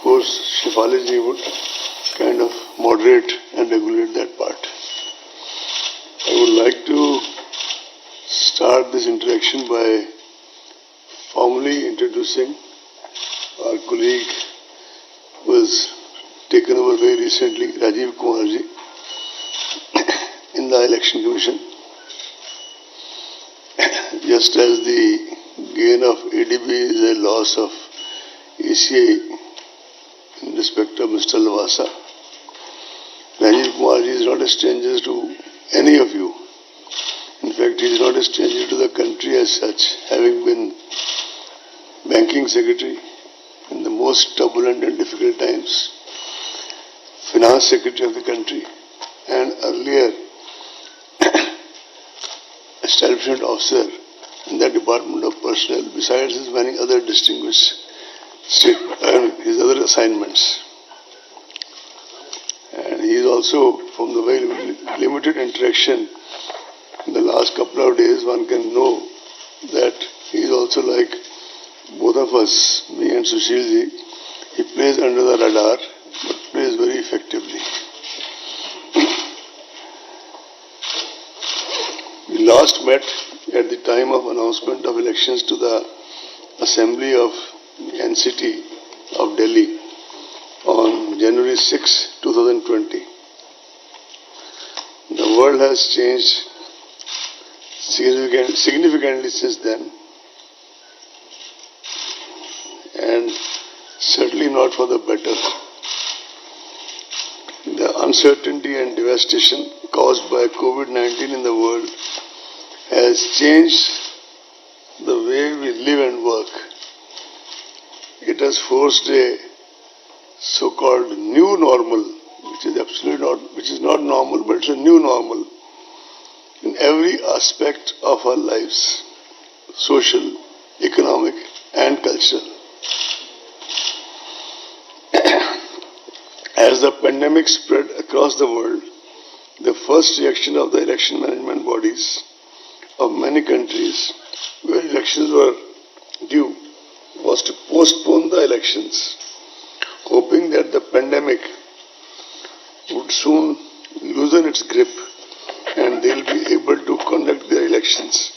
course, Shefali ji would kind of moderate and regulate that part. I would like to start this interaction by formally introducing our colleague who has taken over very recently, Rajiv Kumar ji, in the Election Commission. Just as the gain of ADB is a loss of ACI in respect of Mr. Lavasa, Rajiv Kumar ji is not a stranger to any of you. In fact, he is not a stranger to the country as such, having been banking secretary in the most turbulent and difficult times, finance secretary of the country, and earlier establishment officer in the Department of Personnel, besides his many other distinguished his other assignments. And he is also, from the very limited interaction in the last couple of days, one can know that he is also like both of us, me and Sushil ji. He plays under the radar, but plays very effectively. We last met at the time of announcement of elections to the Assembly of NCT of Delhi on January 6, 2020. The world has changed significantly since then, and certainly not for the better. The uncertainty and devastation caused by COVID-19 in the world has changed the way we live and work. It has forced a so-called new normal, which is not normal, but it's a new normal in every aspect of our lives, social, economic, and cultural. As the pandemic spread across the world, the first reaction of the election management bodies of many countries where elections were due was to postpone the elections, hoping that the pandemic would soon loosen its grip and they will be able to conduct their elections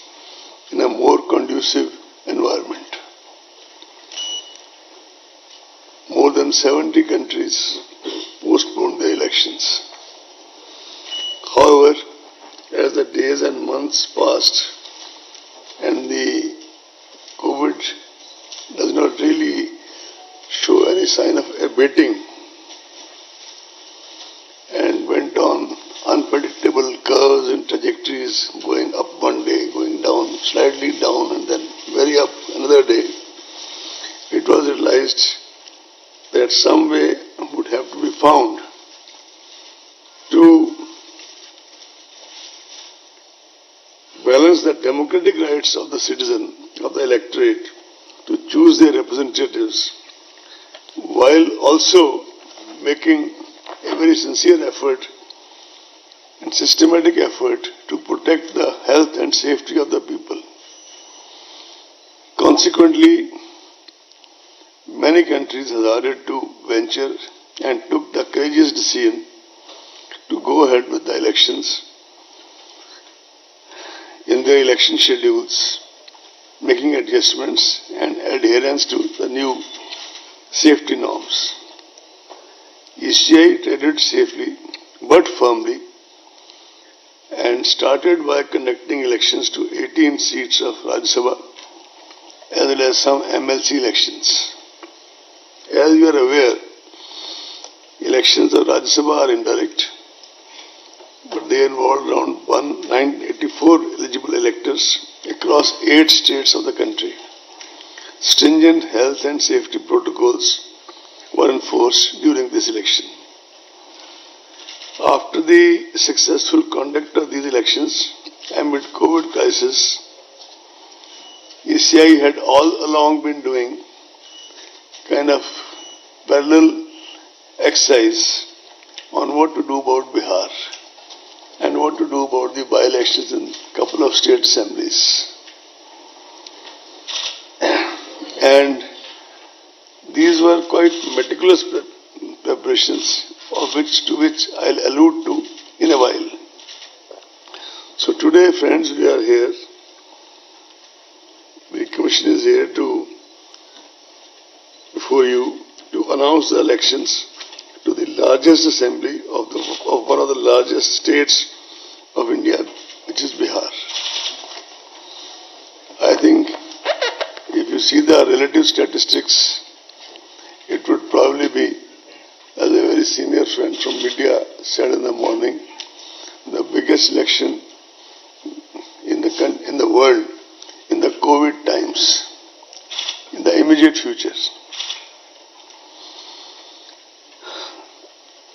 in a more conducive environment. More than 70 countries postponed their elections. However, as the days and months passed and the COVID does not really show any sign of abating and went on unpredictable curves and trajectories, going up one day, going down, slightly down, and then very up another day, it was realized that some way would have to be found to balance the democratic rights of the citizen, of the electorate, to choose their representatives, while also making a very sincere effort and systematic effort to protect the health and safety of the people. Consequently, many countries hazarded to venture and took the courageous decision to go ahead with the elections in their election schedules, making adjustments and adherence to the new safety norms. ECI treaded safely but firmly and started by conducting elections to 18 seats of Rajya Sabha as well as some MLC elections. As you are aware, elections of Rajya Sabha are indirect, but they involve around 984 eligible electors across 8 states of the country. Stringent health and safety protocols were enforced during this election. After the successful conduct of these elections amid COVID crisis, ECI had all along been doing kind of parallel exercise on what to do about Bihar and what to do about the by-elections in a couple of state assemblies. And these these were quite meticulous preparations, to which I'll allude to in a while. So today, friends, we are here. The Commission is here before you to announce the elections to the largest assembly of one of the largest states of India, which is Bihar. I think if you see the relative statistics, it would probably be, as a very senior friend from media said in the morning, the biggest election in the world in the COVID times, in the immediate future.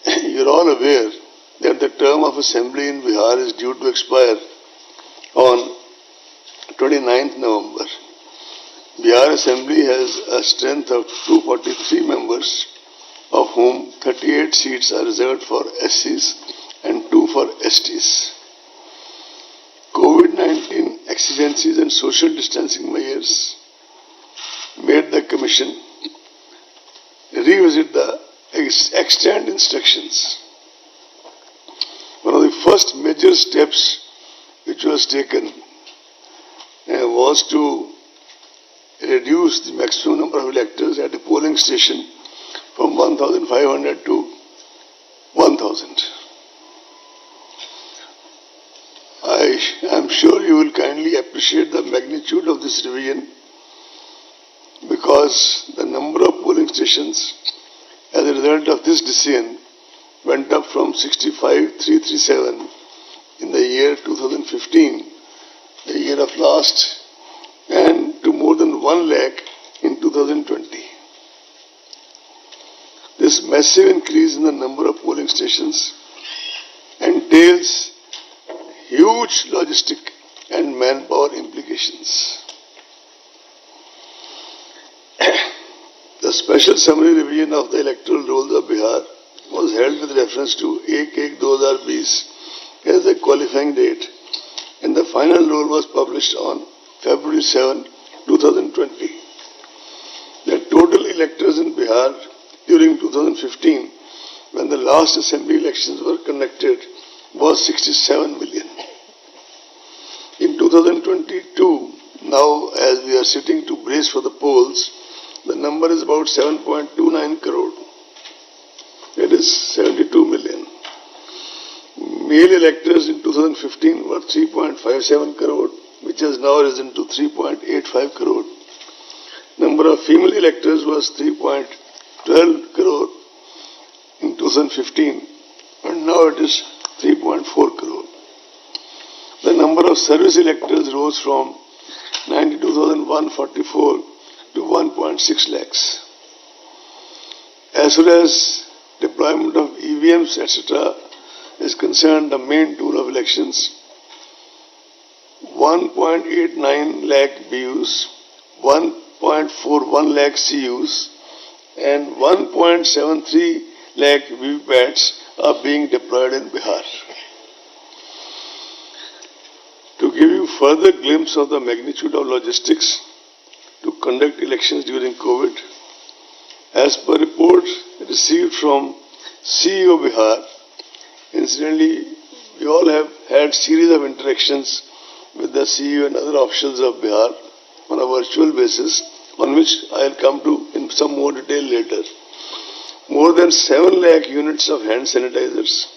You're all aware that the term of assembly in Bihar is due to expire on 29th November. Bihar Assembly has a strength of 243 members, of whom 38 seats are reserved for SCs and 2 for STs. COVID-19 exigencies and social distancing measures made the Commission revisit the extant instructions. One of the first major steps which was taken was to reduce the maximum number of electors at a polling station from 1,500 to 1,000. I am sure you will kindly appreciate the magnitude of this revision, because the number of polling stations as a result of this decision went up from 65,337 in the year 2015, the year of last, and to more than 1 lakh in 2020. This massive increase in the number of polling stations entails huge logistic and manpower implications. The special summary revision of the electoral rolls of Bihar was held with reference to 1/1/2020 as the qualifying date, and the final roll was published on February 7, 2020. The total electors in Bihar during 2015, when the last assembly elections were conducted, was 67 million. In 2022, now as we are sitting to brace for the polls, the number is about 7.29 crore. It is 72 million. Male electors in 2015 were 3.57 crore, which has now risen to 3.85 crore. Number of female electors was 3.12 crore in 2015, and now it is 3.4 crore. The number of service electors rose from 92,144 to 1.6 lakhs. As far as deployment of EVMs, etc. is concerned, the main tool of elections, 1.89 lakh BUs, 1.41 lakh CUs, and 1.73 lakh VVPATs are being deployed in Bihar. To give you further glimpse of the magnitude of logistics to conduct elections during COVID, as per report received from CEO Bihar, incidentally, we all have had series of interactions with the CEO and other officials of Bihar on a virtual basis, on which I will come to in some more detail later. More than 7 lakh units of hand sanitizers,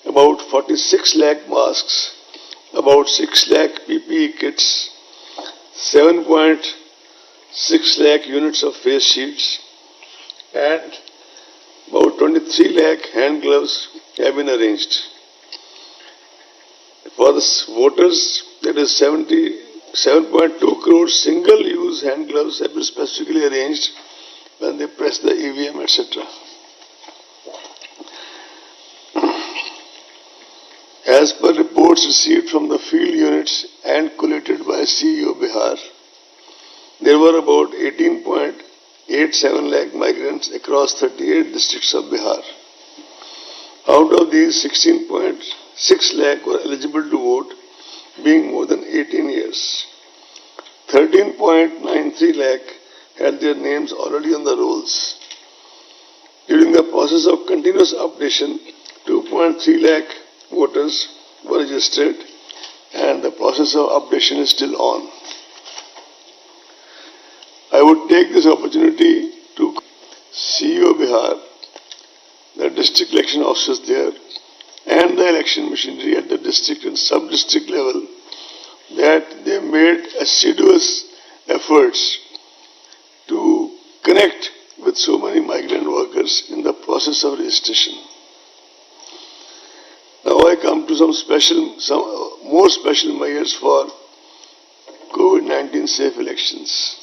about 46 lakh masks, about 6 lakh PPE kits, 7.6 lakh units of face shields, and about 23 lakh hand gloves have been arranged. For the voters, that is 77.2 crore single-use hand gloves have been specifically arranged when they press the EVM, etc. As per reports received from the field units and collated by CEO Bihar, there were about 18.87 lakh migrants across 38 districts of Bihar. Out of these, 16.6 lakh were eligible to vote, being more than 18 years. 13.93 lakh had their names already on the rolls. During the process of continuous updation, 2.3 lakh voters were registered and the process of updation is still on. I would take this opportunity to CEO Bihar, the district election officers there, and the election machinery at the district and sub-district level that they made assiduous efforts to connect with so many migrant workers in the process of registration. Now I come to some more special measures for COVID-19 safe elections.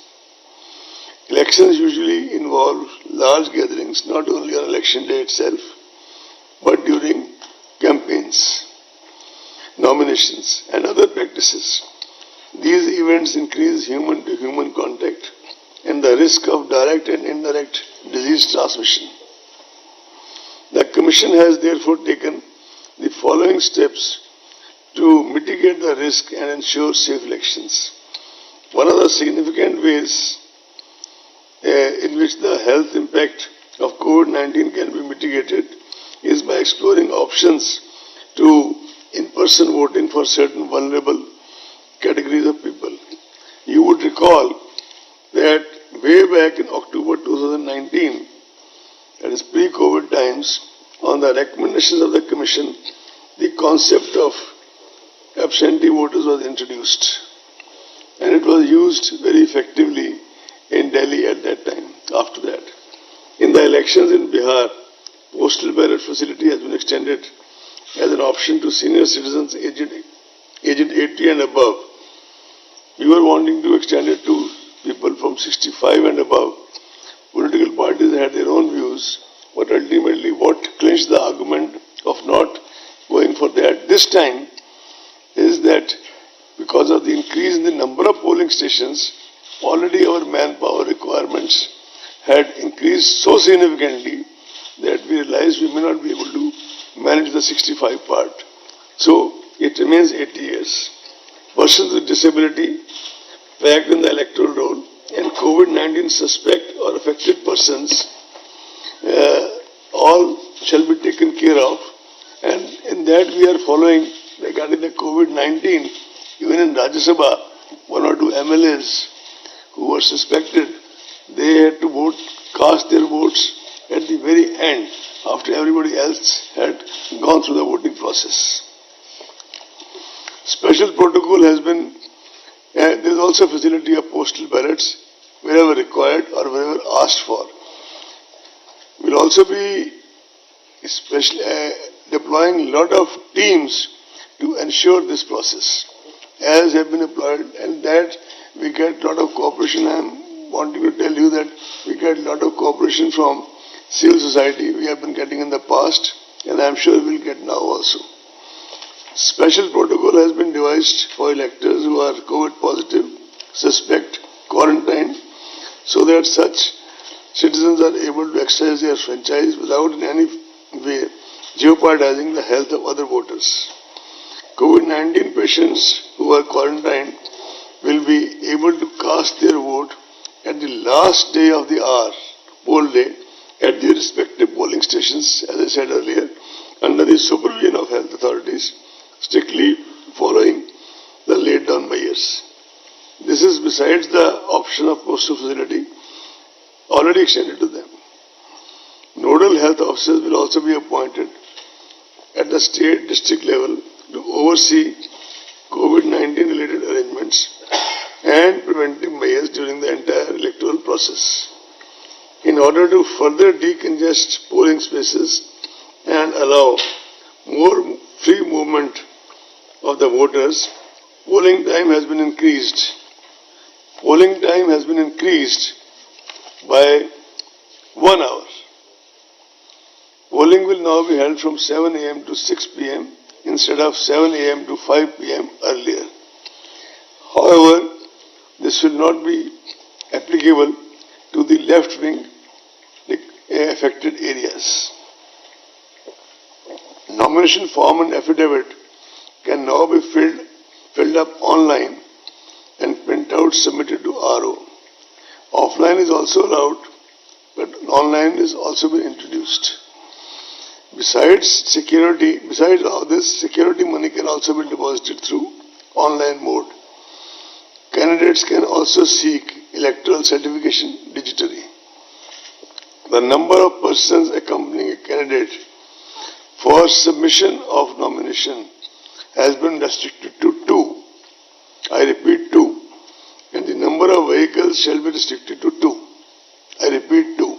Elections usually involve large gatherings not only on election day itself, but during campaigns, nominations, and other practices. These events increase human-to-human contact and the risk of direct and indirect disease transmission. The Commission has therefore taken the following steps to mitigate the risk and ensure safe elections. One of the significant ways in which the health impact of COVID-19 can be mitigated is by exploring options to in-person voting for certain vulnerable categories of people. You would recall that way back in October 2019, that is pre-COVID times, on the recommendations of the Commission, the concept of absentee voters was introduced, and it was used very effectively in Delhi at that time. After that, in the elections in Bihar, postal ballot facility has been extended as an option to senior citizens aged 80 and above. We were wanting to extend it to people from 65 and above. Political parties had their own views, but ultimately what clinched the argument of not going for that this time is that because of the increase in the number of polling stations, already our manpower requirements had increased so significantly that we realized we may not be able to manage the 65 part. So it remains 80 years. Persons with disability packed in the electoral roll and COVID-19 suspect or affected persons all shall be taken care of, and in that we are following regarding the COVID-19. Even in Rajya Sabha, one or two MLAs who were suspected, they had to cast their votes at the very end after everybody else had gone through the voting process. Special protocol has been, there is also a facility of postal ballots wherever required or wherever asked for. We will also be deploying a lot of teams to ensure this process, as have been employed, and that we get a lot of cooperation. I am wanting to tell you that we get a lot of cooperation from civil society. We have been getting in the past, and I am sure we will get now also. Special protocol has been devised for electors who are COVID positive, suspect, quarantined, so that such citizens are able to exercise their franchise without in any way jeopardizing the health of other voters. COVID-19 patients who are quarantined will be able to cast their vote at the last day of the hour, poll day, at their respective polling stations, as I said earlier, under the supervision of health authorities, strictly following the laid down measures. This is besides the option of postal facility already extended to them. Nodal health officers will also be appointed at the state district level to oversee COVID-19 related arrangements and preventive measures during the entire electoral process. In order to further decongest polling spaces and allow more free movement of the voters, polling time has been increased. Polling time has been increased by 1 hour. Polling will now be held from 7 a.m. to 6 p.m. instead of 7 a.m. to 5 p.m. earlier. However, this will not be applicable to the left-wing affected areas. Nomination form and affidavit can now be filled up online and printouts submitted to RO. Offline is also allowed, but online is also been introduced. Besides all this, security money can also be deposited through online mode. Candidates can also seek electoral certification digitally. The number of persons accompanying a candidate for submission of nomination has been restricted to 2. I repeat 2. And the number of vehicles shall be restricted to 2. I repeat 2.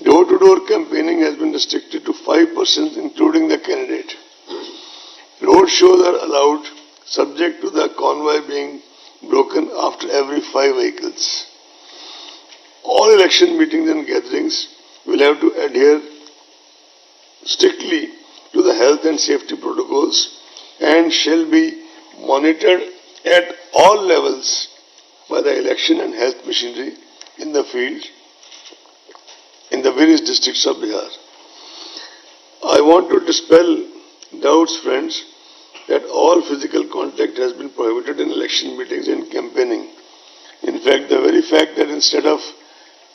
Door-to-door campaigning has been restricted to 5 persons, including the candidate. Road shows are allowed, subject to the convoy being broken after every 5 vehicles. All election meetings and gatherings will have to adhere strictly to the health and safety protocols and shall be monitored at all levels by the election and health machinery in the field in the various districts of Bihar. I want to dispel doubts, friends, that all physical contact has been prohibited in election meetings and campaigning. In fact, the very fact that instead of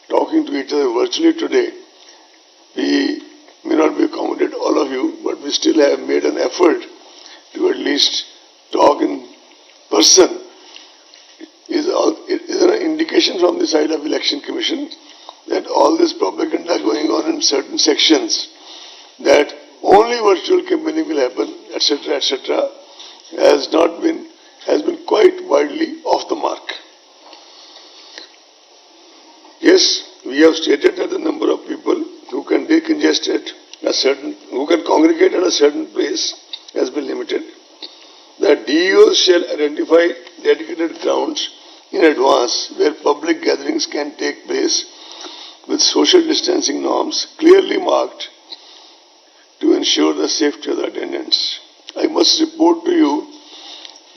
talking to each other virtually today, we may not be accommodated all of you, but we still have made an effort to at least talk in person. It is an indication from the side of Election Commission that all this propaganda going on in certain sections, that only virtual campaigning will happen, etc., has been quite widely off the mark. Yes, we have stated that the number of people who can decongest who can congregate at a certain place has been limited. The DEOs shall identify dedicated grounds in advance where public gatherings can take place with social distancing norms clearly marked to ensure the safety of the attendants. I must report to you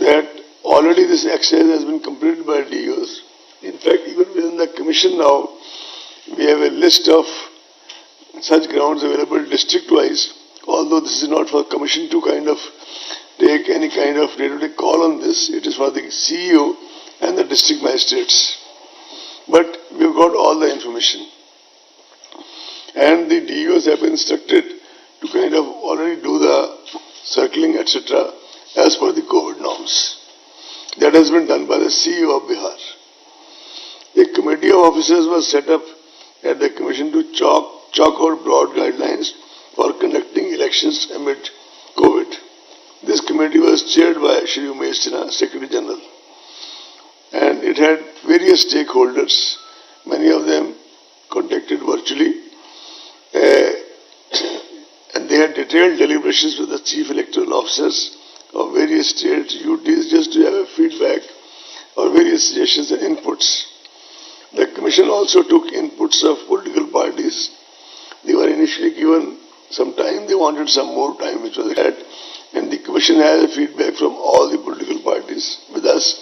that already this exercise has been completed by DEOs. In fact, even within the commission now, we have a list of such grounds available district-wise, although this is not for commission to kind of take any kind of day-to-day call on this. It is for the CEO and the district magistrates. But we've got all the information. And the DEOs have been instructed to kind of already do the circling, etc., as per the COVID norms. That has been done by the CEO of Bihar. A committee of officers was set up at the commission to chalk out broad guidelines for conducting elections amid COVID. This committee was chaired by Shri Umesh Sinha, Secretary General, and it had various stakeholders, many of them contacted virtually, and they had detailed deliberations with the chief electoral officers of various states, UTs, just to have a feedback or various suggestions and inputs. The commission also took inputs of political parties. They were initially given some time, they wanted some more time, which was had, and the commission has a feedback from all the political parties with us,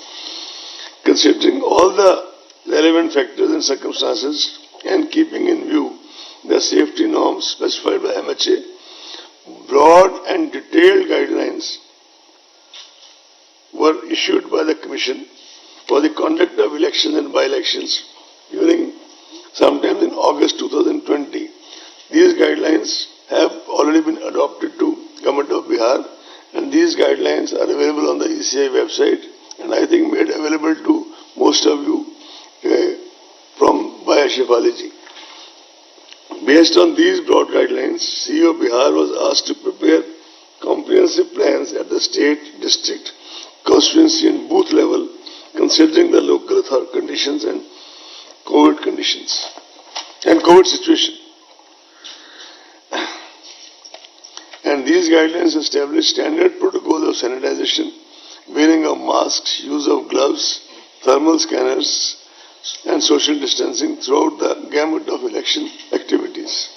considering all the relevant factors and circumstances and keeping in view the safety norms specified by MHA. Broad and detailed guidelines were issued by the Commission for the conduct of elections and by-elections during sometime in August 2020. These guidelines have already been adopted to Government of Bihar, and these guidelines are available on the ECI website, and I think made available to most of you by Ashifali ji. Based on these broad guidelines, CEO Bihar was asked to prepare comprehensive plans at the state, district, constituency and booth level, considering the local conditions and COVID conditions and COVID situation. And these guidelines establish standard protocols of sanitization, wearing of masks, use of gloves, thermal scanners, and social distancing throughout the gamut of election activities.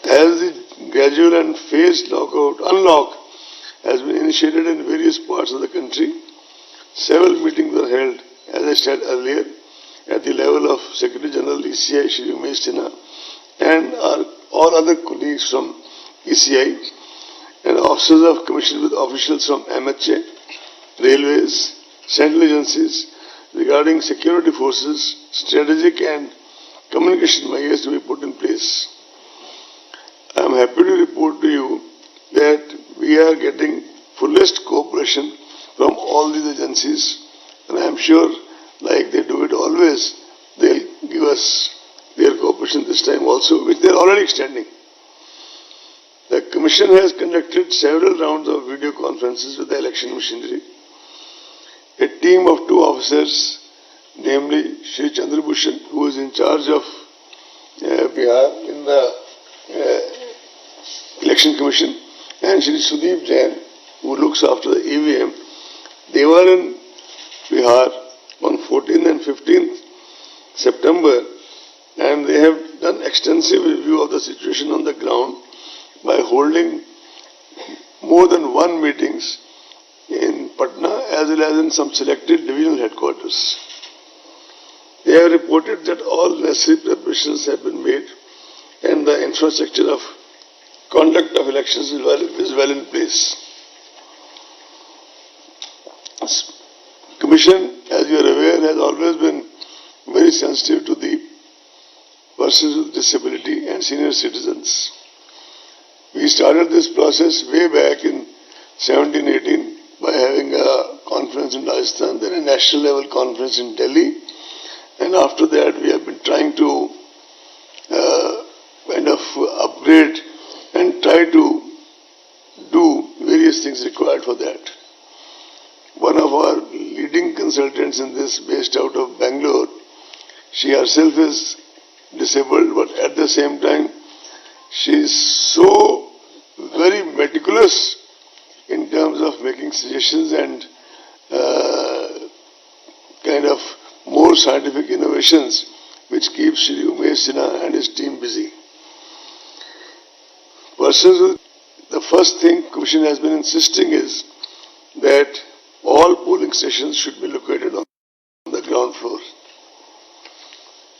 As the gradual and phased unlock has been initiated in various parts of the country, several meetings were held, as I said earlier, at the level of Secretary General ECI Shri Umesh Sinha and all other colleagues from ECI and officers of commission with officials from MHA, railways, central agencies, regarding security forces, strategic and communication measures to be put in place. I am happy to report to you that we are getting fullest cooperation from all these agencies, and I am sure, like they do it always, they'll give us their cooperation this time also, which they are already extending. The Commission has conducted several rounds of video conferences with the election machinery. A team of 2 officers, namely Shri Chandrabhushan, who is in charge of Bihar in the Election Commission, and Shri Sudeep Jain, who looks after the EVM, they were in Bihar on 14th and 15th September, and they have done extensive review of the situation on the ground by holding more than 1 meetings in Patna as well as in some selected divisional headquarters. They have reported that all necessary preparations have been made and the infrastructure of conduct of elections is well in place. Commission, as you are aware, has always been very sensitive to the persons with disability and senior citizens. We started this process way back in 17-18 by having a conference in Rajasthan, then a national level conference in Delhi, and after that we have been trying to kind of upgrade and try to do various things required for that. One of our leading consultants in this, based out of Bangalore, she herself is disabled, but at the same time she is so very meticulous in terms of making suggestions and kind of more scientific innovations, which keeps Shri Umesh Sinha and his team busy. The first thing Commission has been insisting is that all polling stations should be located on the ground floor.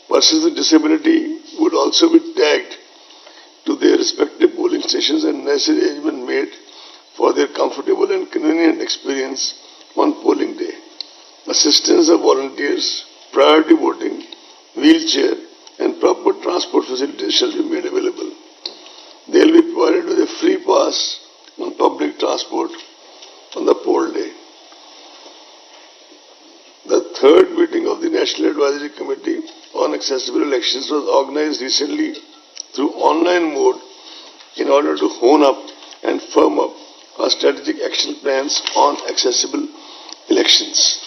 Persons with disability would also be tagged to their respective polling stations and necessary arrangement made for their comfortable and convenient experience on polling day. Assistance of volunteers, priority voting, wheelchair and proper transport facilities shall be made available. They will be provided with a free pass on public transport on the poll day. The third meeting of the National Advisory Committee on Accessible Elections was organized recently through online mode in order to hone up and firm up our strategic action plans on accessible elections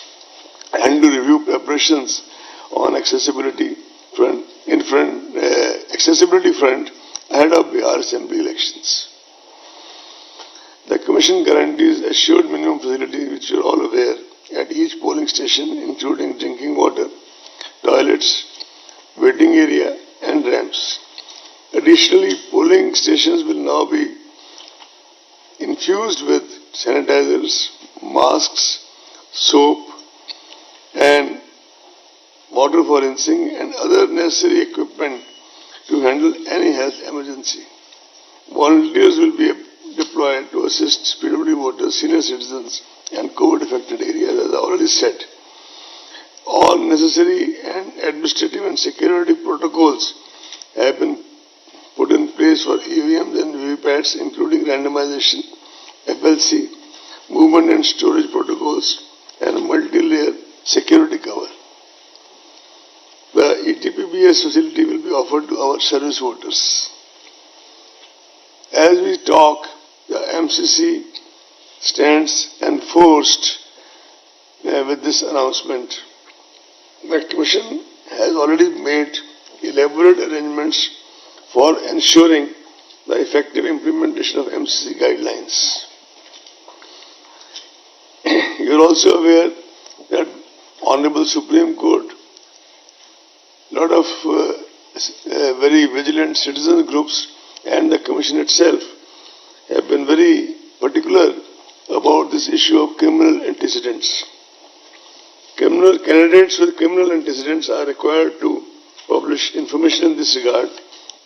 and to review preparations on accessibility front ahead of Bihar Assembly elections. The Commission guarantees assured minimum facilities, which you are all aware, at each polling station, including drinking water, toilets, waiting area and ramps. Additionally, polling stations will now be infused with sanitizers, masks, soap and water for rinsing and other necessary equipment to handle any health emergency. Volunteers will be deployed to assist PWD voters, senior citizens and COVID-affected areas, as I already said. All necessary and administrative and security protocols have been put in place for EVMs and VVPATs, including randomization, FLC, movement and storage protocols, and multi-layer security cover. The ETPBS facility will be offered to our service voters. As we talk, the MCC stands enforced with this announcement. The Commission has already made elaborate arrangements for ensuring the effective implementation of MCC guidelines. You are also aware that Honorable Supreme Court, lot of very vigilant citizen groups and the Commission itself have been very particular about this issue of criminal antecedents. Candidates with criminal antecedents are required to publish information in this regard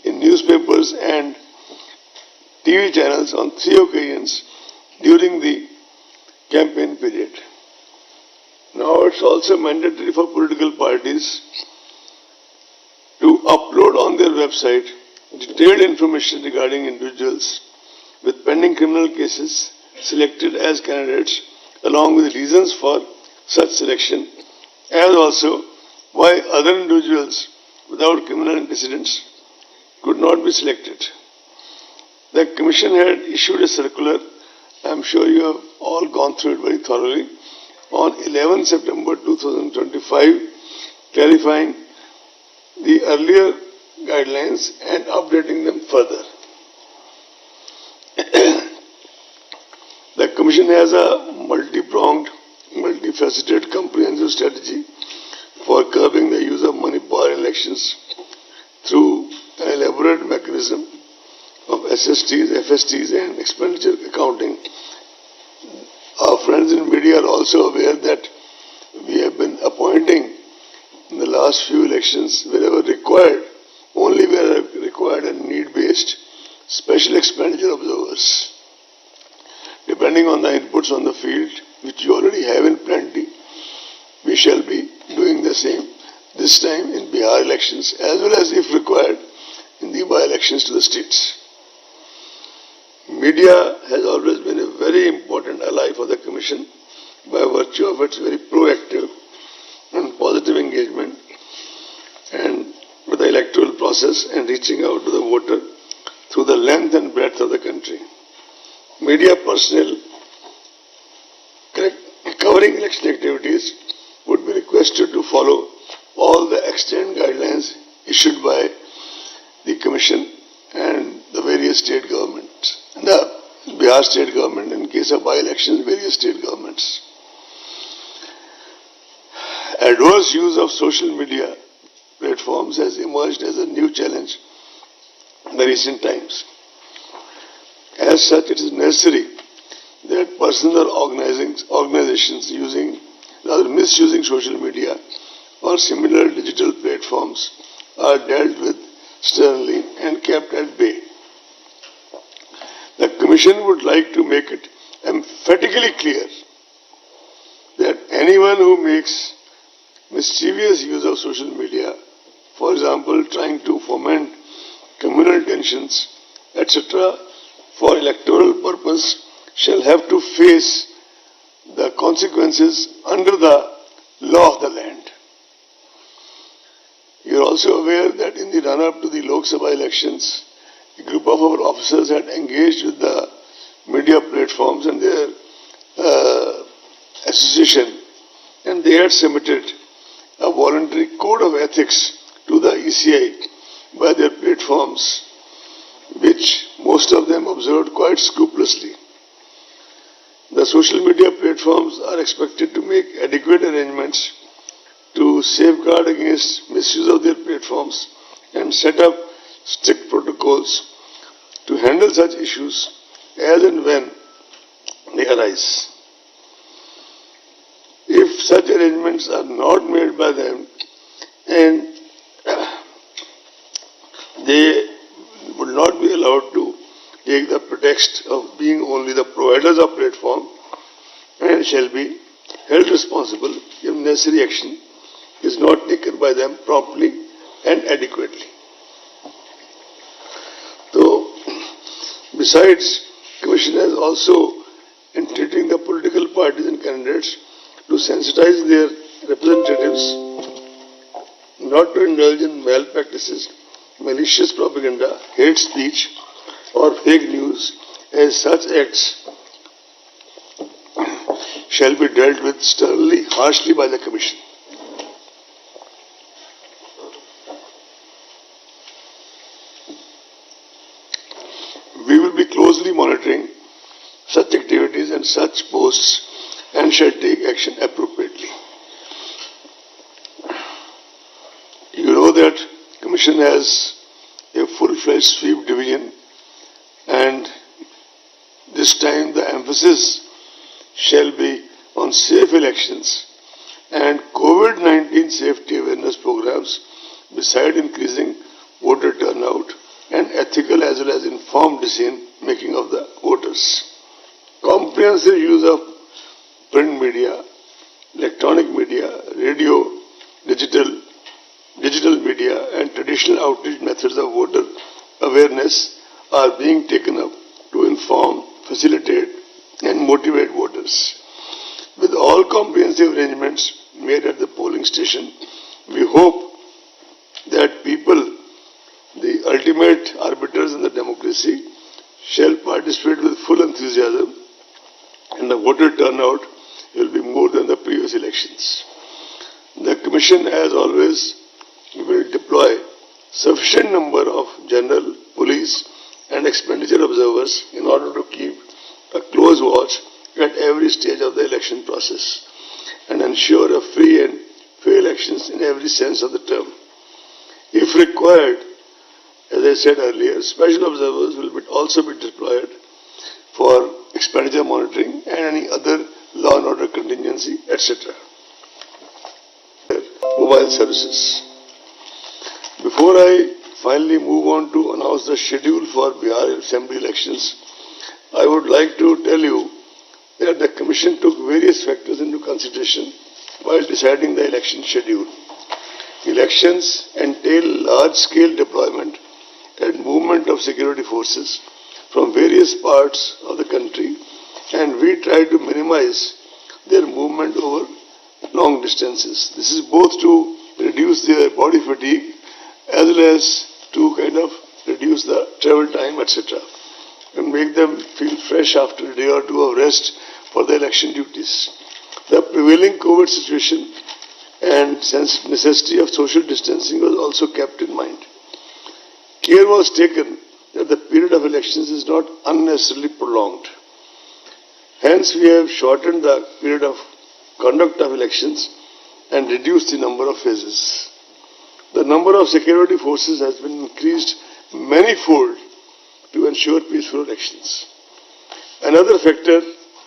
in newspapers and TV channels on 3 occasions during the campaign period. Now it's also mandatory for political parties to upload on their website detailed information regarding individuals with pending criminal cases selected as candidates, along with reasons for such selection, as also why other individuals without criminal antecedents could not be selected. The Commission had issued a circular, I am sure you have all gone through it very thoroughly, on 11 September 2025, clarifying the earlier guidelines and updating them further. The Commission has a multi-pronged, multifaceted, comprehensive strategy for curbing the use of money power in elections through an elaborate mechanism of SSTs, FSTs and expenditure accounting. Our friends in media are also aware that we have been appointing in the last few elections, wherever required, only where required and need-based, special expenditure observers. Depending on the inputs on the field, which you already have in plenty, we shall be doing the same this time in Bihar elections, as well as, if required, in the by-elections to the states. Media has always been a very important ally for the Commission by virtue of its very proactive and positive engagement and with the electoral process and reaching out to the voter through the length and breadth of the country. Media personnel covering election activities would be requested to follow all the extant guidelines issued by the Commission and the various state governments, and the Bihar state government, in case of by-elections, various state governments. Adverse use of social media platforms has emerged as a new challenge in the recent times. As such, it is necessary that persons or organizations misusing social media or similar digital platforms are dealt with sternly and kept at bay. The Commission would like to make it emphatically clear that anyone who makes mischievous use of social media, for example, trying to foment communal tensions, etc., for electoral purpose, shall have to face the consequences under the law of the land. You are also aware that in the run-up to the Lok Sabha elections, a group of our officers had engaged with the media platforms and their association, and they had submitted a voluntary code of ethics to the ECI by their platforms, which most of them observed quite scrupulously. The social media platforms are expected to make adequate arrangements to safeguard against misuse of their platforms and set up strict protocols to handle such issues as and when they arise. If such arrangements are not made by them and they would not be allowed to take the pretext of being only the providers of platform and shall be held responsible if necessary action is not taken by them promptly and adequately. So, besides, Commission has also entreating the political parties and candidates to sensitize their representatives not to indulge in malpractices, malicious propaganda, hate speech, or fake news, as such acts shall be dealt with sternly, harshly by the Commission. We will be closely monitoring such activities and such posts and shall take action appropriately. You know that Commission has a full-fledged sweep division, and this time the emphasis shall be on safe elections and COVID-19 safety awareness programs, beside increasing voter turnout and ethical as well as informed decision making of the voters. Comprehensive use of print media, electronic radio, digital media and traditional outreach methods of voter awareness are being taken up to inform, facilitate and motivate voters. With all comprehensive arrangements made at the polling station, we hope that people, the ultimate arbiters in the democracy, shall participate with full enthusiasm and the voter turnout will be more than the previous elections. The Commission, as always, will deploy sufficient number of general, police and expenditure observers in order to keep a close watch at every stage of the election process and ensure a free and fair elections in every sense of the term. If required, as I said earlier, special observers will also be deployed for expenditure monitoring and any other law and order contingency, etc. Mobile services. Before I finally move on to announce the schedule for Bihar Assembly elections, I would like to tell you that the Commission took various factors into consideration while deciding the election schedule. Elections entail large-scale deployment and movement of security forces from various parts of the country, and we try to minimize their movement over long distances. This is both to reduce their body fatigue as well as to kind of reduce the travel time, etc., and make them feel fresh after a day or two of rest for the election duties. The prevailing COVID situation and necessity of social distancing was also kept in mind. Care was taken that the period of elections is not unnecessarily prolonged. Hence, we have shortened the period of conduct of elections and reduced the number of phases. The number of security forces has been increased manifold to ensure peaceful elections. Another factor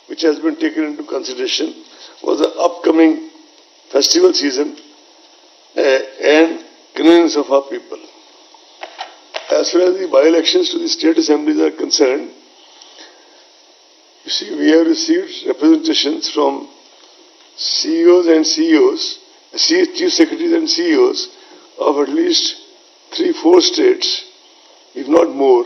which has been taken into consideration was the upcoming festival season and convenience of our people. As far as the by-elections to the state assemblies are concerned, you see, we have received representations from CEOs and CEOs, Chief Secretaries and CEOs of at least 3-4 states, if not more,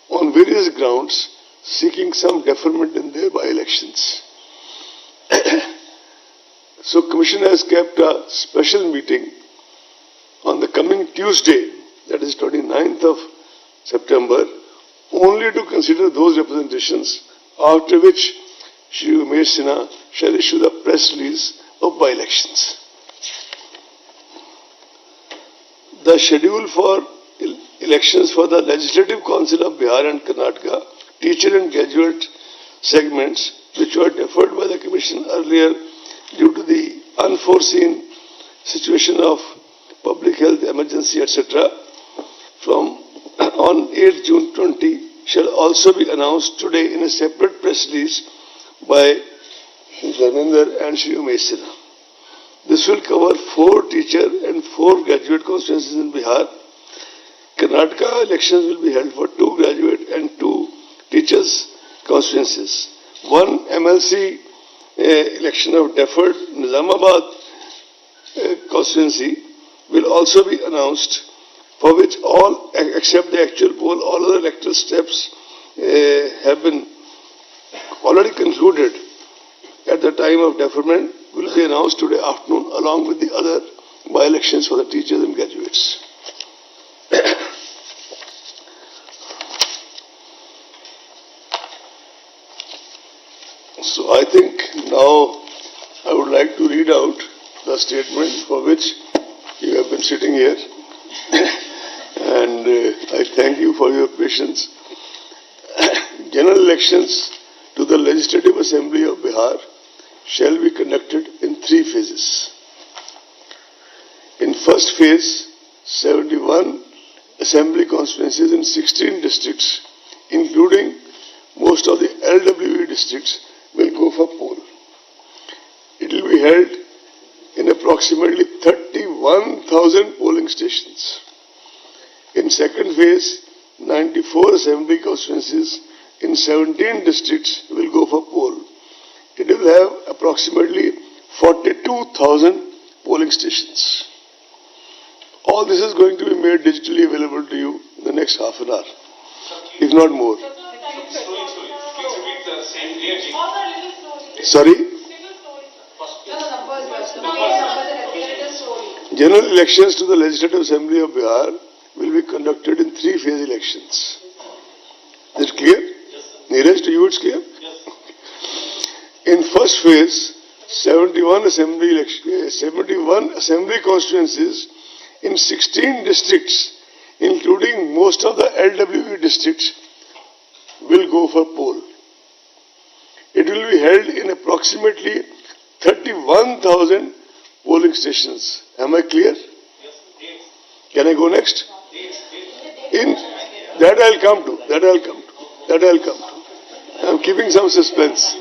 on various grounds seeking some deferment in their by-elections. So Commission has kept a special meeting on the coming Tuesday, that is 29th of September, only to consider those representations, after which Shri Umesh Sinha shall issue the press release of by-elections. The schedule for elections for the Legislative Council of Bihar and Karnataka, teacher and graduate segments, which were deferred by the Commission earlier due to the unforeseen situation of public health emergency, etc., from on 8th June 20 shall also be announced today in a separate press release by Dharmender and Shri Umesh Sinha. This will cover 4 teacher and 4 graduate constituencies in Bihar. Karnataka elections will be held for 2 graduate and 2 teachers constituencies. 1 MLC election of deferred Nizamabad constituency will also be announced, for which all, except the actual poll, all other electoral steps have been already concluded at the time of deferment, will be announced today afternoon along with the other by-elections for the teachers and graduates. So I think now I would like to read out the statement for which you have been sitting here. And I thank you for your patience. General elections to the Legislative Assembly of Bihar shall be conducted in 3 phases. In first phase, 71 assembly constituencies in 16 districts, including most of the LWE districts, will go for poll. It will be held in approximately 31,000 polling stations. In second phase, 94 assembly constituencies in 17 districts will go for poll. It will have approximately 42,000 polling stations. All this is going to be made digitally available to you in the next half an hour, if not more. Sorry? General elections to the Legislative Assembly of Bihar will be conducted in 3-phase elections. Is it clear? Neeraj, to you it's clear? In first phase, 71 assembly constituencies in 16 districts, including most of the LWE districts, will go for poll. It will be held in approximately 31,000 polling stations. Am I clear? Can I go next? In that I'll come to. I'm keeping some suspense.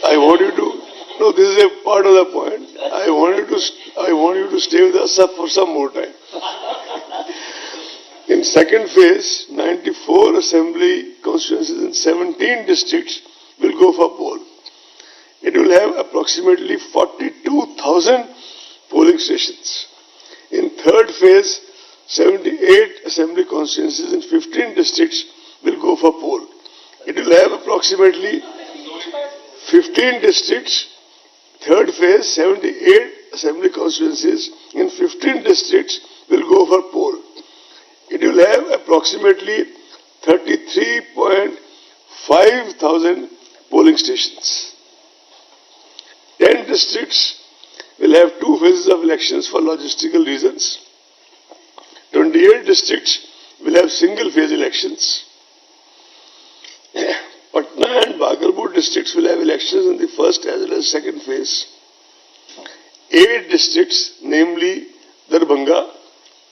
I want you to. No, this is a part of the point. I want you to stay with us for some more time. In second phase, 94 assembly constituencies in 17 districts will go for poll. It will have approximately 42,000 polling stations. In third phase, 78 assembly constituencies in 15 districts will go for poll. It will have approximately 15 districts. Third phase, 78 assembly constituencies in 15 districts will go for poll. It will have approximately 33.5 thousand polling stations. 10 districts will have 2 phases of elections for logistical reasons. 28 districts will have single phase elections. Patna and Bagalpur districts will have elections in the first as well as second phase. 8 districts, namely Darbhanga,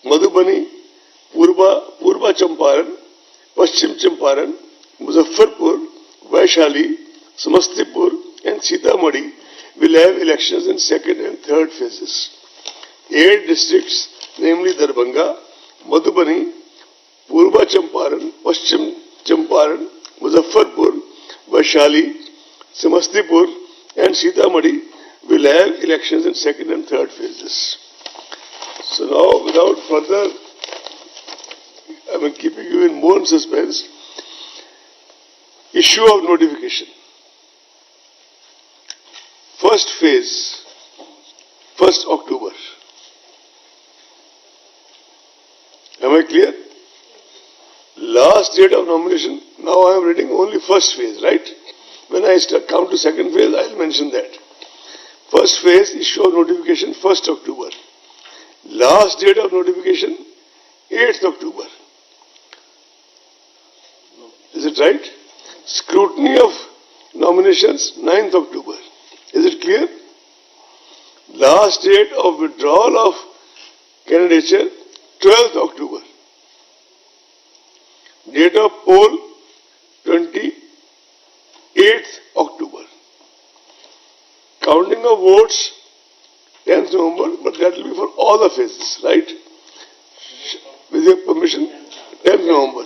Madhubani, Purba Champaran, Paschim Champaran, Muzaffarpur, Vaishali, Samastipur and Sitamarhi will have elections in second and third phases. 8 districts, namely Darbhanga, Madhubani, Purba Champaran, Paschim Champaran, Muzaffarpur, Vaishali, Samastipur and Sitamarhi will have elections in second and third phases. So now, without further, keeping you in more suspense, issue of notification. First phase, 1st October. Am I clear? Last date of nomination, now I am reading only first phase, right? When I come to second phase, I will mention that. First phase, issue of notification, 1st October. Last date of notification, 8th October. Is it right? Scrutiny of nominations, 9th October. Is it clear? Last date of withdrawal of candidature, 12th October. Date of poll, 28th October. Counting of votes, 10th November, but that will be for all the phases, right? With your permission, 10th November.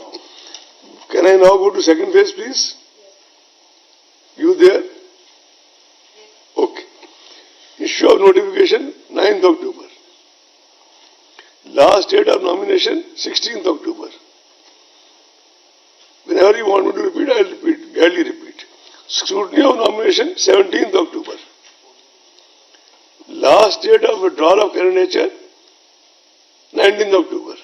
Can I now go to second phase, please? You there? Okay. Issue of notification, 9th October. Last date of nomination, 16th October. Whenever you want me to repeat, I will repeat, gladly repeat. Scrutiny of nomination, 17th October. Last date of withdrawal of candidature, 19th October.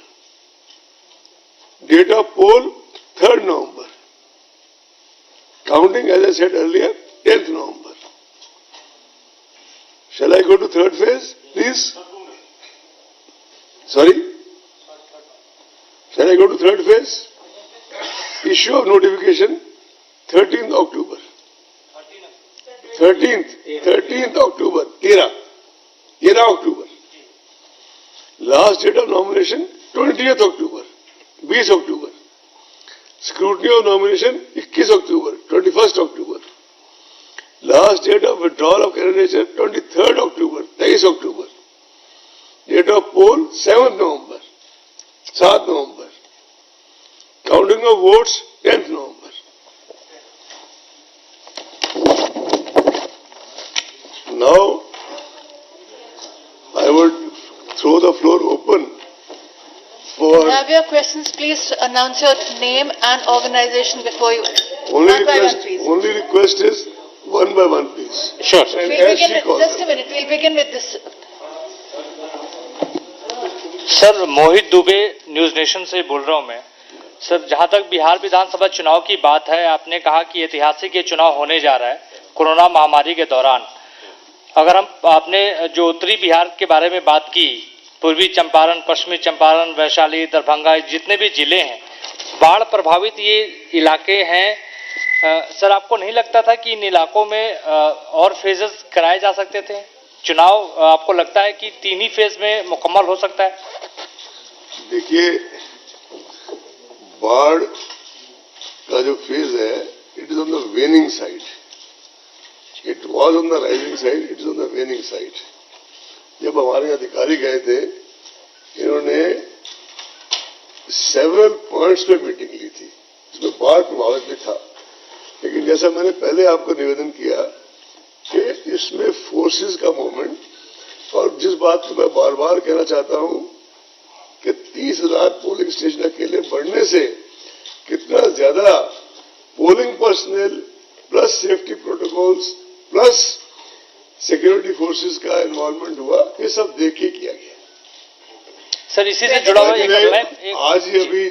Date of poll, 3rd November. Counting, as I said earlier, 10th November. Shall I go to third phase, please? Sorry? Shall I go to third phase? Issue of notification, 13th October. 13th October, 13 October. Last date of nomination, 20th October, 20 October. Scrutiny of nomination, 21 October, 21st October. Last date of withdrawal of candidature, 23rd October, 23 October. Date of poll, 7th November, 7th November. Counting of votes, 10th November. Now the floor open for. Have your questions, please announce your name and organization before you. Only One by request, one, please. only request is one by one, please. Sure, sir. And We'll as she begin with, calls just a them. minute, we'll begin with this. Sir Mohit Dubey news nation से बोल रहा हूं मैं। Sir जहां तक बिहार विधानसभा चुनाव की बात है, आपने कहा कि ऐतिहासिक ये चुनाव होने जा रहा है कोरोना महामारी के दौरान। अगर हम आपने जो उत्तरी बिहार के बारे में बात की, पूर्वी चंपारण, पश्चिमी चंपारण, वैशाली, दरभंगा, जितने भी जिले हैं बाढ़ प्रभावित ये इलाके हैं। सर आपको नहीं लगता था कि इन इलाकों में और फेजेस कराए जा सकते थे? चुनाव आपको लगता है कि 3 ही फेज में मुकम्मल हो सकता है? देखिए, बाढ़ का जो फेज है, it is on the वेनिंग side. It was on the rising side, it is on the वेनिंग side. जब हमारे अधिकारी गए थे, इन्होंने सेवरल पॉइंट्स पे मीटिंग ली थी, इसमें बाढ़ प्रभावित भी था. लेकिन जैसा मैंने पहले आपको निवेदन किया कि इसमें फोर्सेस का मूवमेंट, और जिस बात को मैं बार बार कहना चाहता हूं कि 30,000 पोलिंग स्टेशन अकेले बढ़ने से कितना ज्यादा polling personal plus safety protocols plus security forces का इन्वॉल्वमेंट हुआ, ये सब देख के किया गया. सर इसी से जुड़ा हुआ आज ही अभी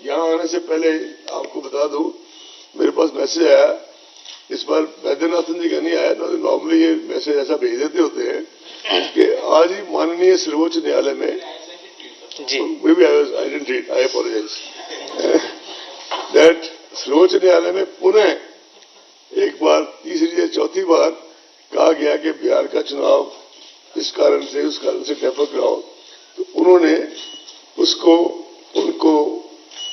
यहां आने से पहले आपको बता दूं, मेरे पास मैसेज आया. इस बार वैद्यनाथन जी का नहीं आया, नॉर्मली ये मैसेज ऐसा भेज देते होते हैं कि आज ही माननीय सर्वोच्च न्यायालय में I didn't read, I apologize, that सर्वोच्च न्यायालय में पुनः एक बार, तीसरी या चौथी बार कहा गया कि बिहार का चुनाव इस कारण से उस कारण से डेफर कराओ. तो उन्होंने उसको, उनको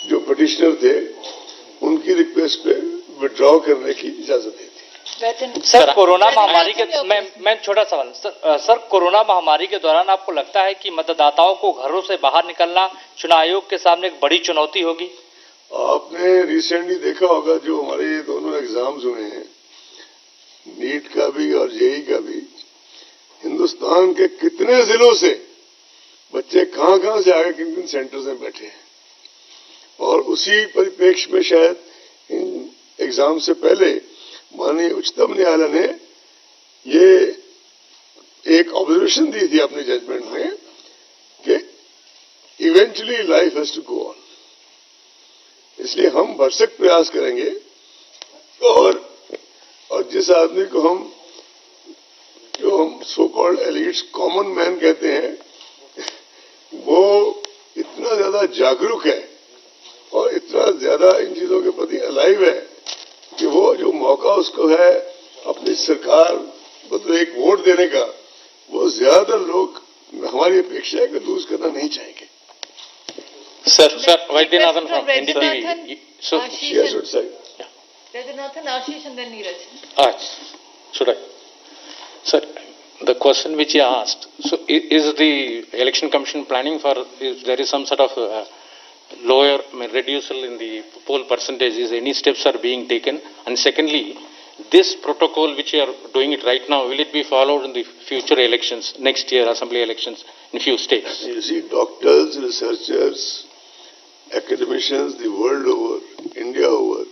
जो पिटिशनर थे उनकी रिक्वेस्ट पे विड्रॉ करने की इजाजत दी थी. सर कोरोना महामारी के, मैं छोटा सवाल सर कोरोना महामारी के दौरान आपको लगता है कि मतदाताओं को घरों से बाहर निकलना चुनाव आयोग के सामने एक बड़ी चुनौती होगी? आपने रिसेंटली देखा होगा जो हमारे ये दोनों एग्जाम्स हुए हैं, नीट का भी और जेई का भी, हिंदुस्तान के कितने जिलों से बच्चे कहां से आगे किन किन सेंटर्स में बैठे हैं. और उसी परिप्रेक्ष्य में शायद इन एग्जाम से पहले माननीय उच्चतम न्यायालय ने ये एक ऑब्जर्वेशन दी थी अपने जजमेंट में कि eventually life has to go on. इसलिए हम भरसक प्रयास करेंगे, और जिस आदमी को जो हम so called elites common man कहते हैं, वो इतना ज्यादा जागरूक है और इतना ज्यादा इन चीजों के प्रति अलाइव है कि वो जो मौका उसको है अपनी सरकार मतलब एक वोट देने का, वो ज्यादातर लोग, हमारी अपेक्षा है कि लूज करना नहीं चाहेंगे. Sir Vaidyanathan from NDTV. So yes, would say. Vaidyanathn, Ashish and then Neeraj. Should I? Sir, the question which you asked, so is the election commission planning for, if there is some sort of lower, reduction in the poll percentages, any steps are being taken? And secondly, this protocol which you are doing it right now, will it be followed in the future elections, next year assembly elections in few states? You see, doctors, researchers, academicians the world over, India over,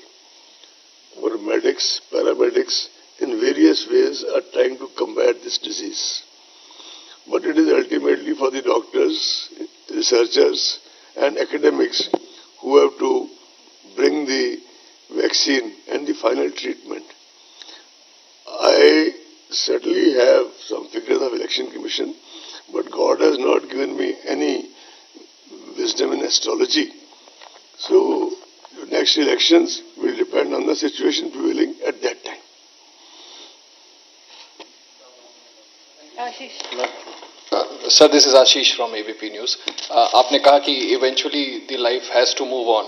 or medics, paramedics, in various ways are trying to combat this disease. But it is ultimately for the doctors, researchers and academics who have to bring the vaccine and the final treatment. I certainly have some figures of Election Commission, but God has not given me any wisdom in astrology. So, next elections will depend on the situation prevailing at that time. Ashish. Sir, this is Ashish from ABP News. आपने कहा कि eventually the life has to move on,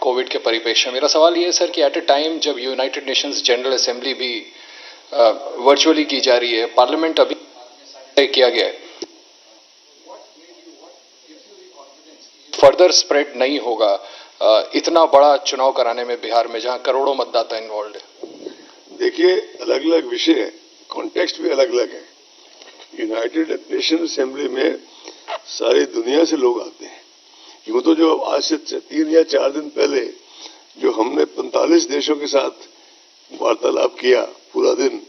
Covid के परिप्रेक्ष्य में. मेरा सवाल ये है सर कि at a time जब यूनाइटेड नेशंस जनरल असेंबली भी वर्चुअली की जा रही है, पार्लियामेंट अभी तय किया गया है, फर्दर स्प्रेड नहीं होगा इतना बड़ा चुनाव कराने में बिहार में, जहां करोड़ों मतदाता इन्वॉल्व है? देखिए, अलग अलग विषय है, कॉन्टेक्स्ट भी अलग अलग है. यूनाइटेड नेशन असेंबली में सारी दुनिया से लोग आते हैं। यूं तो जो आज से 3 या 4 दिन पहले जो हमने 45 देशों के साथ वार्तालाप किया पूरा दिन,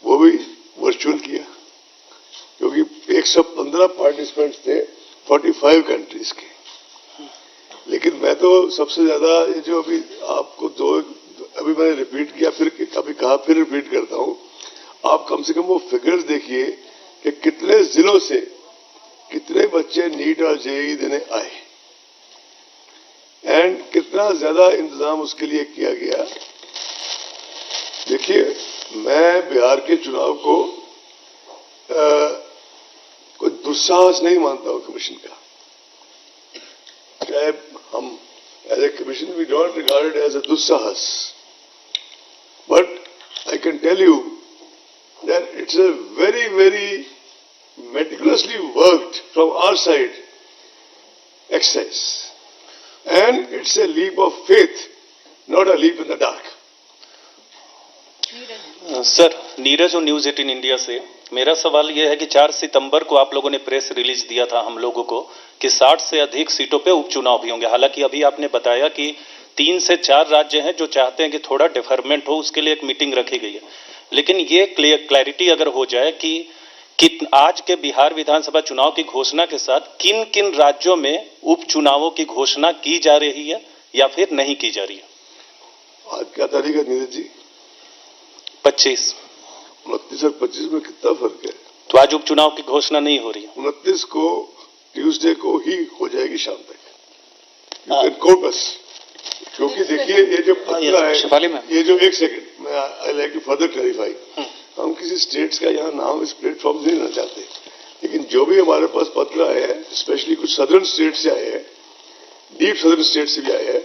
वो भी वर्चुअल किया, क्योंकि 115 पार्टिसिपेंट्स थे 45 कंट्रीज के। लेकिन मैं तो सबसे ज्यादा ये जो अभी आपको अभी मैंने रिपीट किया, फिर अभी कहा, फिर रिपीट करता हूं, आप कम से कम वो फिगर्स देखिए कि कितने जिलों से कितने बच्चे नीट और जेईई देने आए एंड कितना ज्यादा इंतजाम उसके लिए किया गया। देखिए, मैं बिहार के चुनाव को कोई दुस्साहस नहीं मानता हूं कमीशन का। चाहे हम as a commission we don't regard it as a दुस्साहस, but I can tell you that it's a very, very meticulously worked from our side exercise. And it's a leap of faith, not a leap in the dark. Sir, Neeraj और news 18 India से मेरा सवाल यह है कि 4 सितंबर को आप लोगों ने प्रेस रिलीज दिया था हम लोगों को कि 60 से अधिक सीटों पे उपचुनाव भी होंगे। हालांकि अभी आपने बताया कि 3 से 4 राज्य हैं जो चाहते हैं कि थोड़ा डेफरमेंट हो, उसके लिए एक मीटिंग रखी गई है। लेकिन ये क्लैरिटी अगर हो जाए कि आज के बिहार विधानसभा चुनाव की घोषणा के साथ किन किन राज्यों में उपचुनावों की घोषणा की जा रही है या फिर नहीं की जा रही है। आज क्या तारीख है नीरज जी? 25। 29 और 25 में कितना फर्क है? तो आज उपचुनाव की घोषणा नहीं हो रही है। 29 को ट्यूसडे को ही हो जाएगी शाम तक। यू कैन कोट अस, क्योंकि देखिए ये जो पत्र है, ये जो एक सेकंड मैं I like to further clarify, हम किसी स्टेट्स का यहाँ नाम इस प्लेटफॉर्म से नहीं लेना चाहते, लेकिन जो भी हमारे पास पत्र आए हैं, स्पेशली कुछ सदर्न स्टेट से आए हैं, डीप सदर्न स्टेट से भी आए हैं,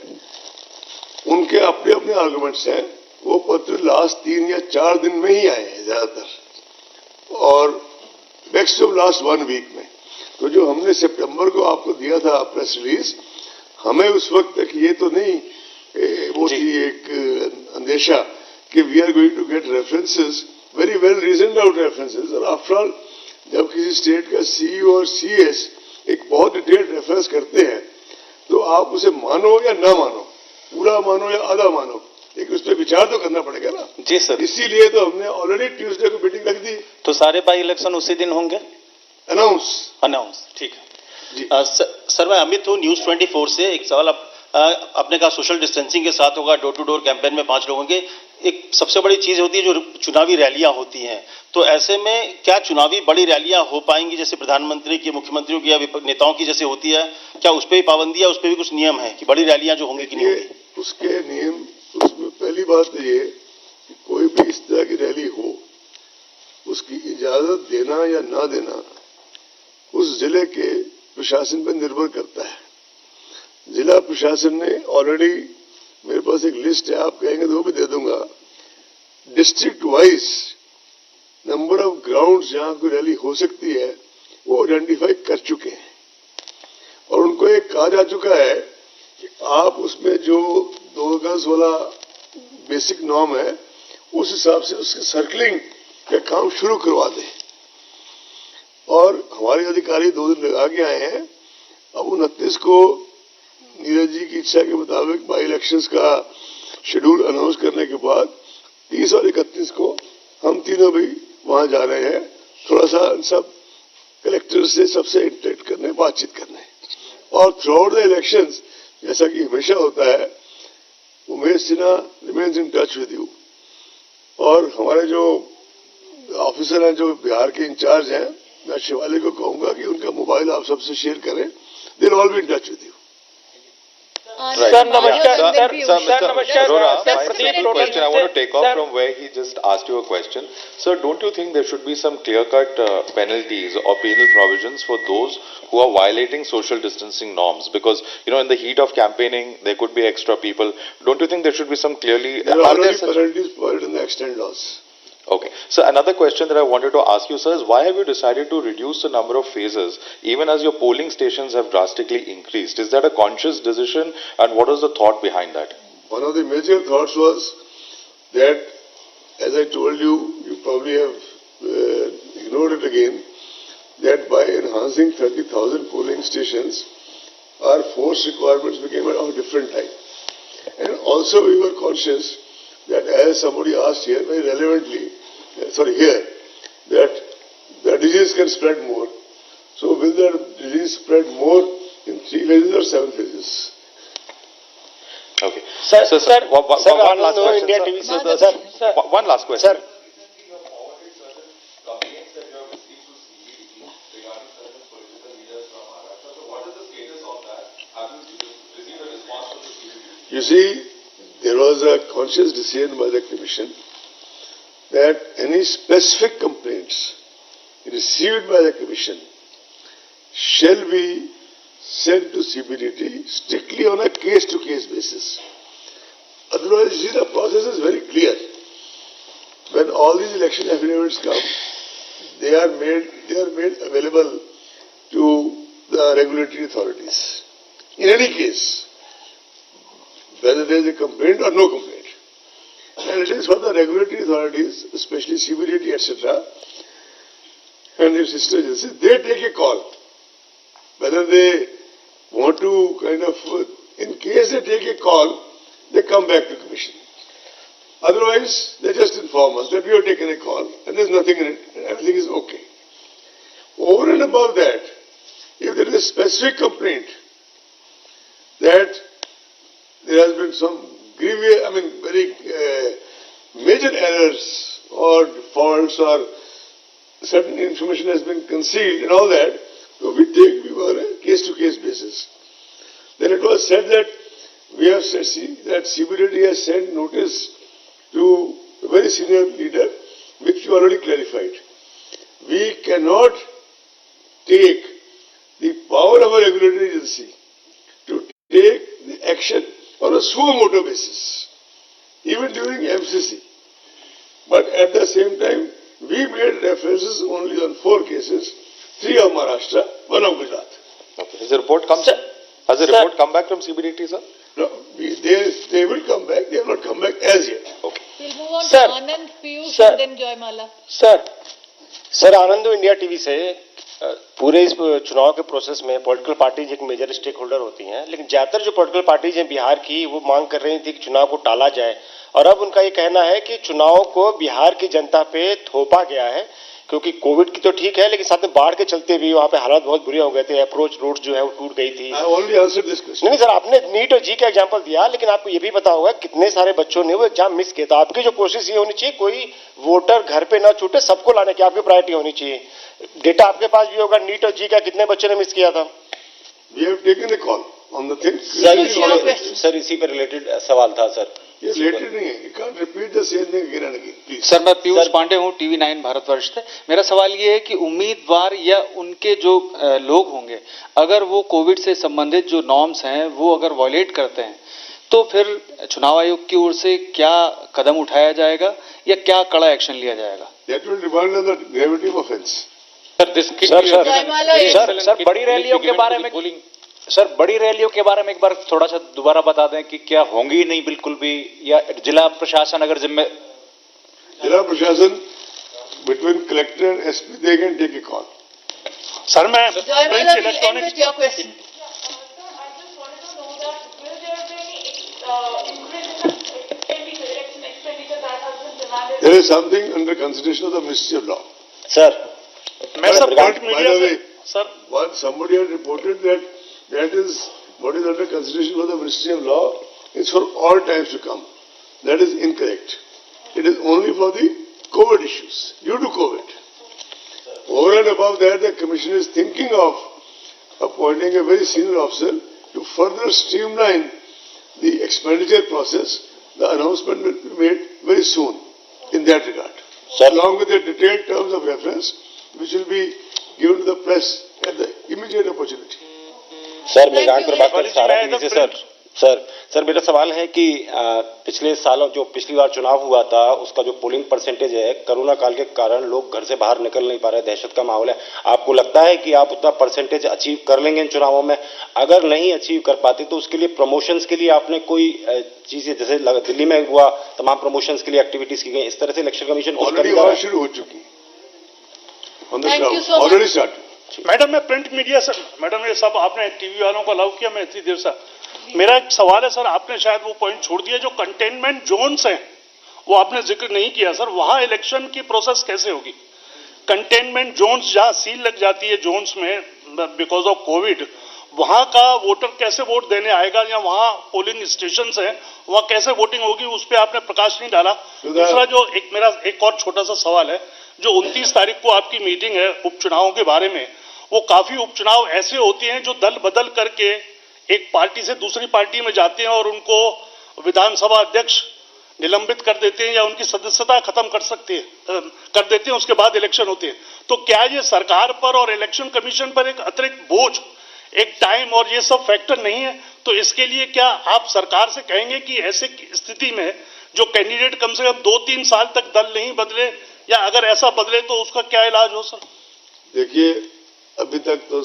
उनके अपने अपने आर्गुमेंट्स हैं। वो पत्र लास्ट 3 या 4 दिन में ही आए हैं ज्यादातर, और मैक्सिमम लास्ट 1 वीक में। तो जो हमने सितंबर को आपको दिया था प्रेस रिलीज, हमें उस वक्त तक ये तो नहीं वो थी एक अंदेशा कि we are going to get references, very well reasoned out references. और आफ्टर ऑल जब किसी स्टेट का सीईओ और सीएस एक बहुत डिटेल्ड रेफरेंस करते हैं, तो आप उसे मानो या ना मानो, पूरा मानो या आधा मानो, लेकिन उस पर विचार तो करना पड़ेगा ना। जी सर, इसीलिए तो हमने ऑलरेडी ट्यूसडे को मीटिंग रख दी। तो सारे बाई इलेक्शन उसी दिन होंगे अनाउंस। ठीक है जी। सर, मैं अमित हूँ न्यूज 24 से। एक सवाल आपने कहा सोशल डिस्टेंसिंग के साथ होगा, डोर टू डोर कैंपेन में 5 लोगों के। एक सबसे बड़ी चीज होती है जो चुनावी रैलियां होती हैं, तो ऐसे में क्या चुनावी बड़ी रैलियां हो पाएंगी जैसे प्रधानमंत्री की, मुख्यमंत्रियों की या नेताओं की जैसे होती है? क्या उस पर भी पाबंदी है, उस पर भी कुछ नियम है कि बड़ी रैलियां जो होंगी कि नहीं होंगी? उसके नियम, उसमें पहली बात तो ये कि कोई भी इस तरह की रैली हो, उसकी इजाजत देना या ना देना उस जिले के प्रशासन पर निर्भर करता है। जिला प्रशासन ने ऑलरेडी, मेरे पास एक लिस्ट है, आप कहेंगे तो वो भी दे दूंगा, district wise number of grounds जहां कोई रैली हो सकती है वो आइडेंटिफाई कर चुके हैं, और उनको एक कहा जा चुका है कि आप उसमें जो 2 गज वाला बेसिक नॉर्म है उस हिसाब से उसके सर्कलिंग का काम शुरू करवा दें। और हमारे अधिकारी 2 दिन लगा के आए हैं। अब 29 को नीरज जी की इच्छा के मुताबिक बाई इलेक्शंस का शेड्यूल अनाउंस करने के बाद 30 और 31 को हम तीनों भी वहां जा रहे हैं, थोड़ा सा सब कलेक्टर से सबसे इंटरेक्ट करने, बातचीत करने। और थ्रू आउट द इलेक्शंस, जैसा कि हमेशा होता है, Umesh Sinha remains in touch with you, और हमारे जो ऑफिसर हैं जो बिहार के इंचार्ज हैं, मैं शिवाली को कहूंगा कि उनका मोबाइल आप सबसे शेयर करें, they will all be in touch with you. Sir, namaskar. Sir, namaskar. Arora, Sir, my Pradeep, second question, I want to take off Sir. from where he just asked you a question. Sir, don't you think there should be some clear-cut penalties or penal provisions for those who are violating social distancing norms? Because, you know, in the heat of campaigning, there could be extra people. Don't you think there should be some clearly... There are already penalties provided in the extant laws. Okay. So another question that I wanted to ask you, sir, is why have you decided to reduce the number of phases even as your polling stations have drastically increased? Is that a conscious decision, and what was the thought behind that? One of the major thoughts was that, as I told you, you probably have ignored it again, that by enhancing 30,000 polling stations, our force requirements became of a different type. And also we were conscious that, as somebody asked here very relevantly, here, that the disease can spread more. So will the disease spread more in 3 phases or 7 phases? Okay. Sir, one last Anand question, India sir. TV Madhav. sir, One last question. sir. You see, there was a conscious decision by the Commission that any specific complaints received by the Commission shall be sent to CBDT strictly on a case-to-case basis. Otherwise, you see, the process is very clear. When all these election affidavits come, they are made available to the regulatory authorities. In any case, whether there is a complaint or no complaint. And it is for the regulatory authorities, especially CBDT, etc., and its sister agencies, they take a call. Whether they want to in case they take a call, they come back to the Commission. Otherwise, they just inform us that we have taken a call and there's nothing in it, and everything is okay. Over and above that, if there is a specific complaint that there has been some grievous, very major errors or defaults or certain information has been concealed and all that, so we were a case-to-case basis. Then it was said that we have said that CBDT has sent notice to a very senior leader, which you already clarified. We cannot take the power of a regulatory agency to take the action on a suo motu basis, even during MCC. But at the same time, we made references only on 4 cases, 3 of Maharashtra, 1 of Gujarat. Okay. Has the report come? Has the report come back from CBDT, sir? No, they will come back. They have not come back as yet. Okay. We'll move on Sir. to Anand, Piyush, Sir. and then Joymala. Sir Anand India TV से पूरे इस चुनाव के process में political parties एक major stake holder होती हैं, लेकिन ज्यादातर जो पॉलिटिकल पार्टीज हैं बिहार की, वो मांग कर रही थी कि चुनाव को टाला जाए, और अब उनका ये कहना है कि चुनाव को बिहार की जनता पे थोपा गया है, क्योंकि कोविड की तो ठीक है, लेकिन साथ में बाढ़ के चलते भी वहां पे हालात बहुत बुरे हो गए थे, अप्रोच रोड जो है वो टूट गई थी। I already answered this question. नहीं सर, आपने नीट और जी का एग्जांपल दिया, लेकिन आपको ये भी पता होगा कितने सारे बच्चों ने वो एग्जाम मिस किया। तो आपकी जो कोशिश ये होनी चाहिए, कोई वोटर घर पे ना छूटे, सबको लाने की आपकी प्रायोरिटी होनी चाहिए। डेटा आपके पास भी होगा, नीट और जी का कितने बच्चों ने मिस किया था। We have taken a call on the thing. Sir इसी पे रिलेटेड सवाल था सर। ये related नहीं है. You can't repeat the same thing again and again, please. Sir मैं पीयूष पांडे हूँ, टीवी 9 भारतवर्ष से। मेरा सवाल ये है कि उम्मीदवार या उनके जो लोग होंगे, अगर वो कोविड से संबंधित जो नॉर्म्स हैं वो अगर वॉयलेट करते हैं, तो फिर चुनाव आयोग की ओर से क्या कदम उठाया जाएगा या क्या कड़ा एक्शन लिया जाएगा? That will depend on the gravity of offence. Sir बड़ी रैलियों के बारे में बड़ी रैलियों के बारे में एक बार थोड़ा सा दोबारा बता दें कि क्या होंगी नहीं बिल्कुल भी, या जिला प्रशासन अगर जिला प्रशासन between collector and SP, they can take a call. Sir मैं Joymala, we'll end with your question. There is something under consideration of the Ministry of Law. Sir मैं सब By the मीडिया से way, sir somebody had reported that is what is under consideration for the Ministry of Law is for all times to come. That is incorrect. It is only for the COVID issues, due to COVID. Over and above that, the Commission is thinking of appointing a very senior officer to further streamline the expenditure process. The announcement will be made very soon in that regard, along with the detailed terms of reference, which will be given to the press at the immediate opportunity. Sir मैं गांव पर बात कर सारा TV से sir मेरा सवाल है कि पिछले सालों जो पिछली बार चुनाव हुआ था, उसका जो पोलिंग परसेंटेज है, कोरोना काल के कारण लोग घर से बाहर निकल नहीं पा रहे, दहशत का माहौल है। आपको लगता है कि आप उतना परसेंटेज अचीव कर लेंगे इन चुनावों में? अगर नहीं अचीव कर पाते तो उसके लिए प्रमोशंस के लिए आपने कोई चीजें, जैसे दिल्ली में हुआ तमाम प्रमोशंस के लिए एक्टिविटीज की गई, इस तरह से इलेक्शन कमीशन ऑलरेडी शुरू हो चुकी on the ground, already start. Madam मैं प्रिंट मीडिया सर, मैडम ये सब आपने टीवी वालों को अलाउ किया, मैं इतनी देर से, मेरा एक सवाल है सर, आपने शायद वो पॉइंट छोड़ दिया, जो कंटेनमेंट जोन्स हैं वो आपने जिक्र नहीं किया सर, वहां इलेक्शन की प्रोसेस कैसे होगी? कंटेनमेंट जोन्स जहां सील लग जाती है जोन्स में बिकॉज ऑफ कोविड, वहां का वोटर कैसे वोट देने आएगा, या वहां पोलिंग स्टेशन हैं वहां कैसे वोटिंग होगी, उस पर आपने प्रकाश नहीं डाला। दूसरा जो मेरा एक और छोटा सा सवाल है, जो 29 तारीख को आपकी मीटिंग है उपचुनावों के बारे में, वो काफी उपचुनाव ऐसे होते हैं जो दल बदल करके एक पार्टी से दूसरी पार्टी में जाते हैं और उनको विधानसभा अध्यक्ष निलंबित कर देते हैं या उनकी सदस्यता खत्म कर देते हैं, उसके बाद इलेक्शन होते हैं। तो क्या ये सरकार पर और इलेक्शन कमीशन पर एक अतिरिक्त बोझ, एक टाइम और ये सब फैक्टर नहीं है? तो इसके लिए क्या आप सरकार से कहेंगे कि ऐसे स्थिति में जो कैंडिडेट कम से कम 2-3 साल तक दल नहीं बदले, या अगर ऐसा बदले तो उसका क्या इलाज हो सर? देखिए, अभी तक तो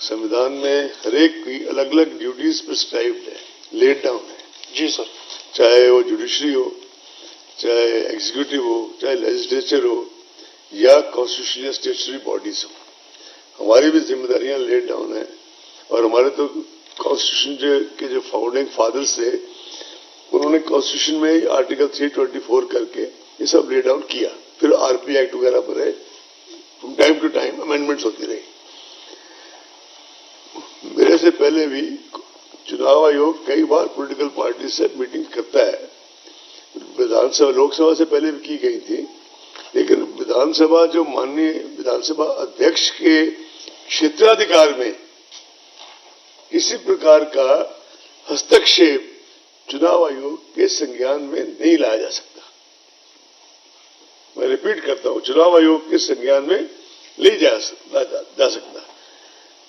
संविधान में हरेक की अलग अलग ड्यूटीज प्रिस्क्राइब्ड है, लेड डाउन है। जी सर। चाहे वो जुडिशरी हो, चाहे एग्जीक्यूटिव हो, चाहे लेजिस्लेचर हो, या कॉन्स्टिट्यूशनल स्टेचुटरी बॉडीज हो, हमारी भी जिम्मेदारियां लेड डाउन है। और हमारे तो कॉन्स्टिट्यूशन के जो फाउंडिंग फादर्स थे, उन्होंने कॉन्स्टिट्यूशन में आर्टिकल 324 करके ये सब ले डाउन किया। फिर आरपी एक्ट वगैरह पर है, टाइम टू टाइम अमेंडमेंट्स होती रही। मेरे से पहले भी चुनाव आयोग कई बार पॉलिटिकल पार्टी से मीटिंग करता है, विधानसभा लोकसभा से पहले भी की गई थी, लेकिन विधानसभा जो माननीय विधानसभा अध्यक्ष के क्षेत्राधिकार में किसी प्रकार का हस्तक्षेप चुनाव आयोग के संज्ञान में नहीं लाया जा सकता। मैं रिपीट करता हूं, चुनाव आयोग के संज्ञान में ले जा सकता।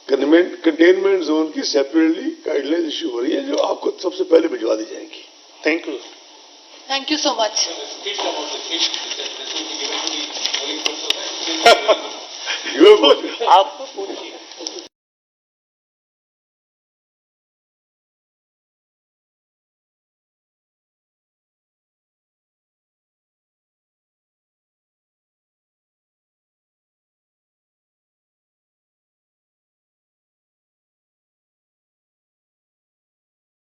कंटेनमेंट जोन की सेपरेटली गाइडलाइंस इश्यू हो रही है, जो आपको सबसे पहले भिजवा दी जाएंगी। Thank you. Thank you so much. You have